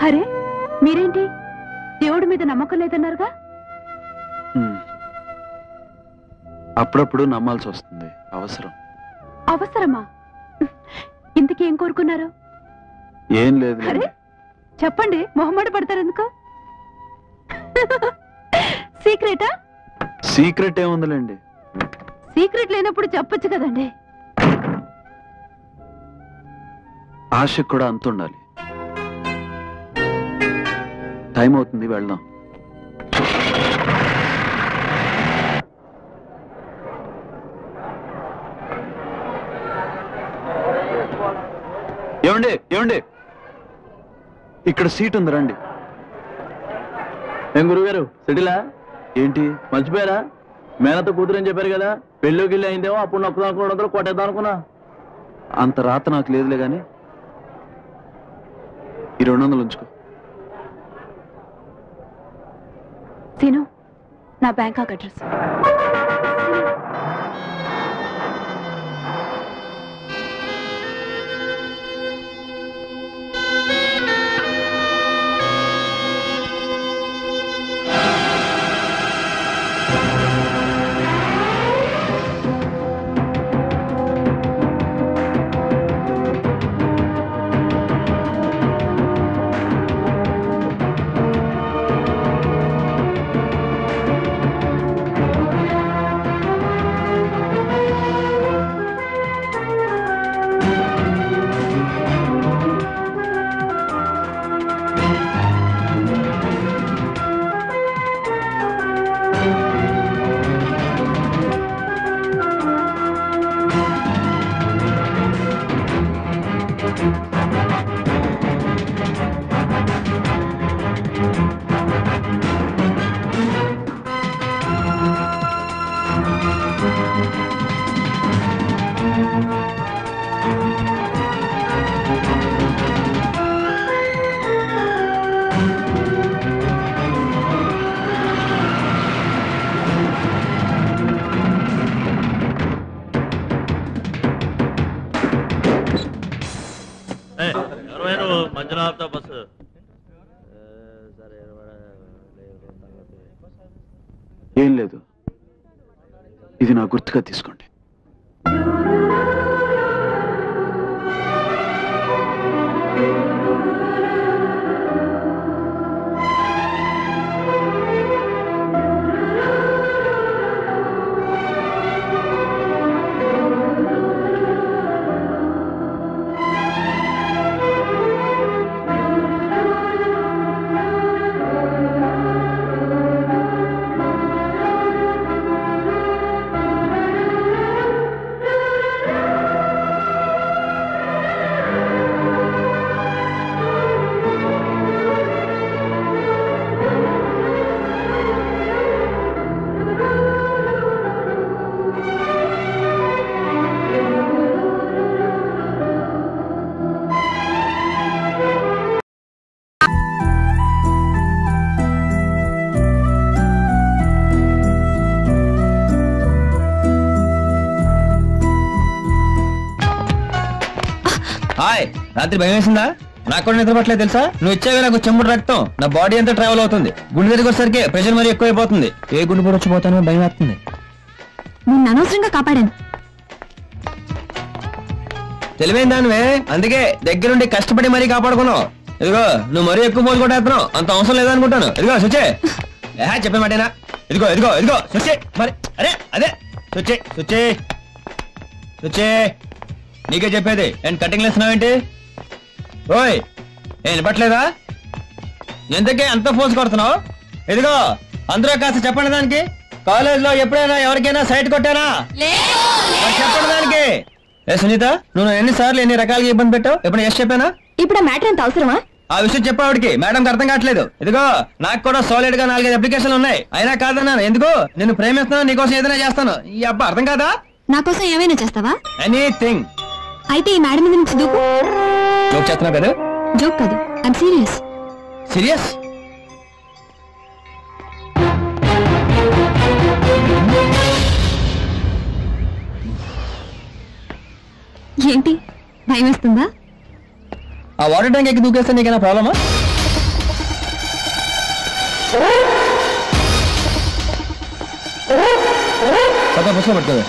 అరే మీరేంటి దేవుడి మీద నమ్మకం లేదన్నారుగా? అప్పుడప్పుడు నమ్మాల్సి వస్తుంది, అవసరం. అవసరమా? ఇంతకేం కోరుకున్నారు? ఏం లేదు. అరే చెప్పండి, మొహమాట పడతారు ఎందుకు? సీక్రెటా? సీక్రెట్ ఏముందిలేండి. సీక్రెట్ లేనప్పుడు చెప్పొచ్చు కదండి. ఆశకు కూడా అంత ఉండాలి. టైం అవుతుంది, వెళ్దాం. ఏమండి ఏమండి, ఇక్కడ సీట్ ఉంది, రండి. ఏం గురుగారు, సిటీలా ఏంటి మర్చిపోయారా? మేనతో కూతురు అని చెప్పారు కదా, పెళ్ళికి వెళ్ళి అయిందేమో, అప్పుడు నొక్కదాం కొట్టేద్దాం అనుకున్నా. అంత రాత నాకు లేదులే గాని ఈ 200 ఉంచుకో. సీను, నా బ్యాంకాక్ అడ్రస్. ఏం లేదు, ఇది నా గుర్తుగా తీసుకోండి. హాయ్, రాత్రి భయం వేసిందా? నాకు కూడా నిద్రపట్లేదు తెలుసా? నువ్వు ఇచ్చేవి నాకు చెంబుడు రక్తం నా బాడీ అంతా ట్రావెల్ అవుతుంది. గుండె దగ్గరికి వచ్చేసరికి ప్రెషర్ మరీ ఎక్కువైపోతుంది. ఏ గుండె కూడా వచ్చిపోతానో భయం వేస్తుంది. నిన్ను అనవసరంగా కాపాడాను. తెలివైన దానివే, అందుకే దగ్గరుండి కష్టపడి మరీ కాపాడుకున్నావు. ఇదిగో నువ్వు మరీ ఎక్కువ పోలు కొట్టేస్తున్నావు, అంత అవసరం లేదనుకుంటాను. ఇదిగో సుచే, చెప్పే మాటేనా? ఇదిగో ఇదిగో ఇదిగో సుచే, మరి అరే అదే సుచే సుచే సుచే, నీకే చెప్పేది. అండ్ కటింగ్ లేస్తున్నావేంటి? ఓయ్ ఏం వినపట్లేదా? ఎంతకే అంత ఫోర్స్ కొడుతున్నావు? ఇదిగో అందరూ కాస్త చెప్పండి దానికి. కాలేజ్ లో ఎప్పుడైనా ఎవరికైనా సైట్ కొట్టానా? చెప్పండి దానికి. ఏ సునీత, నువ్వు ఎన్నిసార్లు ఎన్ని రకాలుగా ఇబ్బంది పెట్టావు? ఎప్పుడు ఎస్ చెప్పానా? ఇప్పుడు మ్యాటర్ ఎంత అవసరమా? ఆ విషయం చెప్పావిడికి మేడంకి అర్థం కావట్లేదు. ఇదిగో నాకు కూడా సాలిడ్ గా 4-5 అప్లికేషన్లు ఉన్నాయి, అయినా కాదన్నాను. ఎందుకు? నేను ప్రేమిస్తున్నాను, నీకోసం ఏదైనా చేస్తాను. ఈ అబ్బా అర్థం కాదా? నా కోసం ఏమైనా చేస్తావా? ఎనీథింగ్. అయితే ఈ మేడం మీద నుంచి దూకు. జోక్ చేస్తున్నావు కదా? జోక్ కాదు, ఐఎమ్ సీరియస్. సీరియస్? ఏంటి భయం వేస్తుందా? ఆ వాటర్ ట్యాంక్ ఎక్కి దూకేస్తే నీకైనా ప్రాబ్లమా? బస్సులో పట్టుకోవే.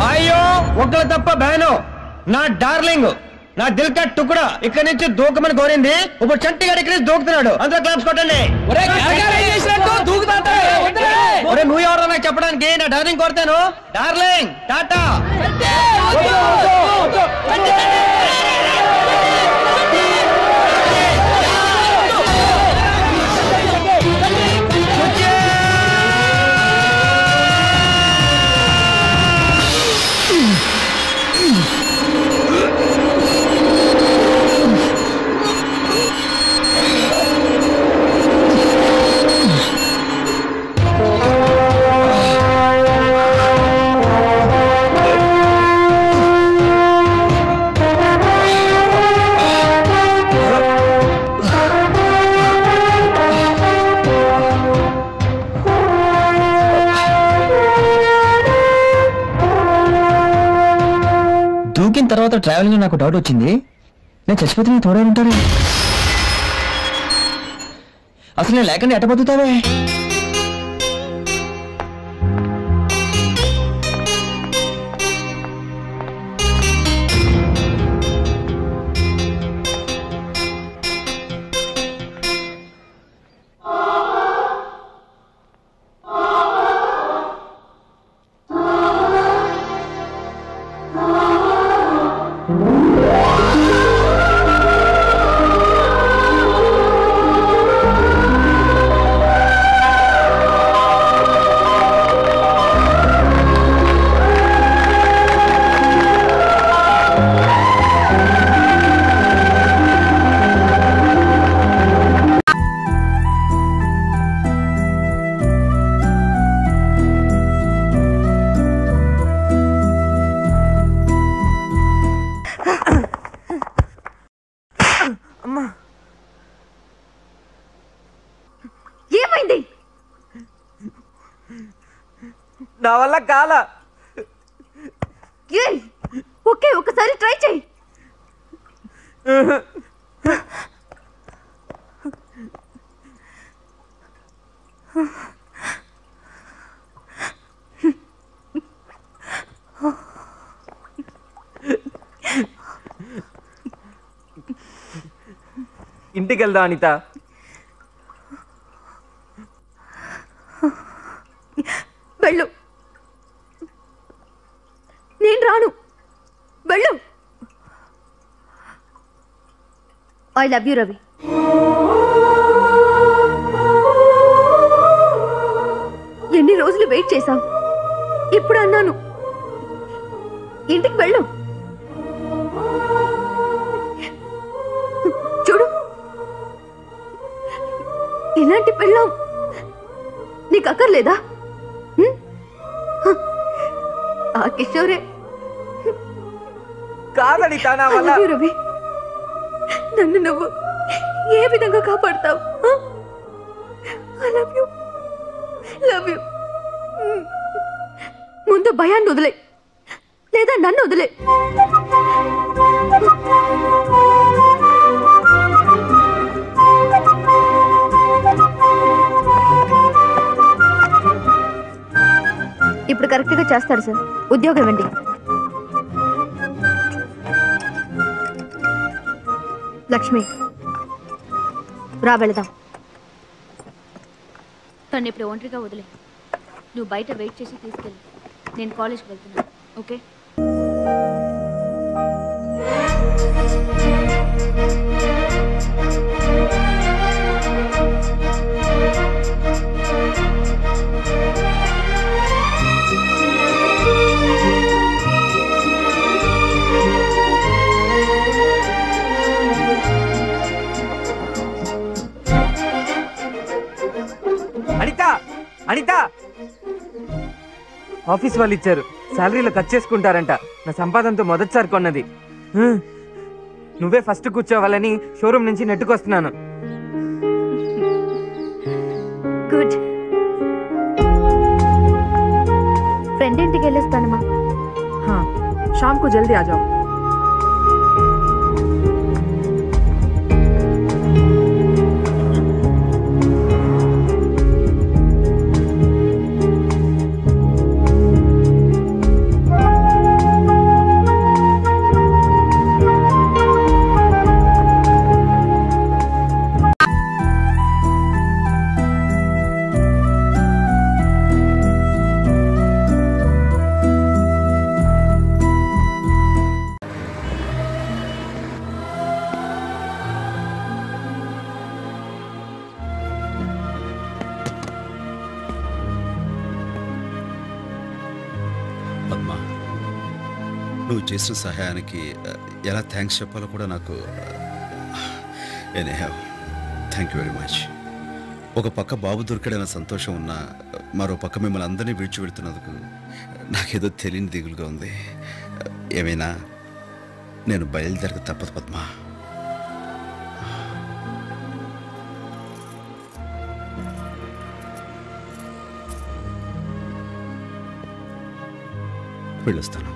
అయ్యో ఒక్కలు తప్ప బ్యాను. నా డార్లింగ్, నా దిల్ కా టుకుడా ఇక్కడి నుంచి దూకమని కోరింది. ఇప్పుడు చంటి గారు ఇక్కడ నుంచి దూకుతున్నాడు. అందరూ క్లాప్స్ కొట్టండి. నువ్వు ఎవరో నాకు చెప్పడానికి? నా డార్లింగ్ కోరుతాను. డార్లింగ్ టాటా. దూకిన తర్వాత ట్రావెలింగ్ నాకు డౌట్ వచ్చింది. నేను చచ్చిపోతే నేను తోడే ఉంటానే. అసలు నేను లేకుండా ఎట్ట బతుకుతావే? ఏమైంది? నా వల్ల కాల. ఓకే, ఒకసారి ట్రై చేయి. ఇంటికి వెళ్దాం అనిత. వెళ్ళు. నేను రాను. వెళ్ళు. I love you Ravi. ఎన్ని రోజులు వెయిట్ చేశావు. ఇప్పుడు అన్నాను, ఇంటికి వెళ్ళు. చూడు, ఇలాంటి పెళ్ళాం నీకు అక్కర్లేదా? ఆ కిషోరే. కాదనిత, నా వల్ల. రవి, నన్ను నువ్వు ఏ విధంగా కాపాడుతావు? I love you, love you. ముందు భయాన్ని వదిలే, లేదా నన్ను వదిలే. ఇప్పుడు కరెక్ట్ గా చేస్తాడు సార్. ఉద్యోగం ఇవ్వండి. లక్ష్మి, రా వెళదాం. తను ఇప్పుడు ఒంటరిగా వదిలే. నువ్వు బయట వెయిట్ చేసి తీసుకెళ్ళి. నేను కాలేజ్కి వెళ్తున్నాను. ఓకే? అనిత, అనిత, ఆఫీస్ వాళ్ళు ఇచ్చారు. శాలరీలో కట్ చేసుకుంటారంట. నా సంపాదనతో మొదటిసారి కొన్నది. నువ్వే ఫస్ట్ కూర్చోవాలని షోరూమ్ నుంచి నెట్టుకొస్తున్నాను. గుడ్. ఇంటికి వెళ్ళొస్తానమ్మా. हाँ शाम को जल्दी आ जाओ. పద్మ, నువ్వు చేసిన సహాయానికి ఎలా థ్యాంక్స్ చెప్పాలో కూడా నాకు థ్యాంక్ యూ వెరీ మచ్. ఒక పక్క బాబు దొరికాడన్న సంతోషం ఉన్నా మరో పక్క మిమ్మల్ని అందరినీ విడిచి వెళుతున్నందుకు నాకేదో తెలియని దిగులుగా ఉంది. ఏమైనా నేను బయలుదేరక తప్పదు పద్మ. వెళ్ళొస్తాను.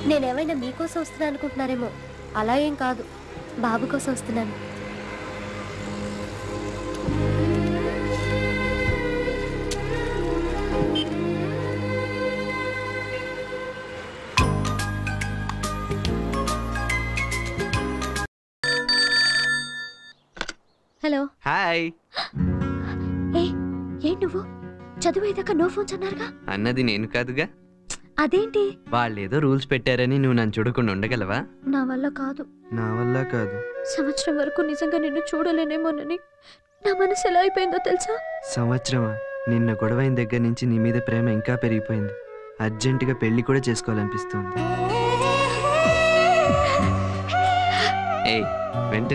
నేనేమైనా మీకోసం వస్తున్నా అనుకుంటున్నారేమో. అలా ఏం కాదు, బాబు కోసం వస్తున్నాను. హలో. హాయ్. ఏంటి నువ్వు చదువేదాకా నో ఫోన్స్ అన్నారుగా? అన్నది నేను కాదుగా. అదేంటి? వాళ్ళేదో రూల్స్ పెట్టారని నువ్వు నన్ను చూడకుండా ఉండగలవా? నా వల్ల కాదు. నా వల్ల కాదు. సంవత్సరం వరకు నిజంగా నిన్ను చూడలేనేమోనని నా మనసు ఎలా అయిపోయిందో తెలుసా? సంవత్సరమా? నిన్న గొడవైన దగ్గర నుంచి నీ మీద ప్రేమ ఇంకా పెరిగిపోయింది. అర్జెంటుగా పెళ్లి కూడా చేసుకోవాలనిపిస్తుంది. వెంటనే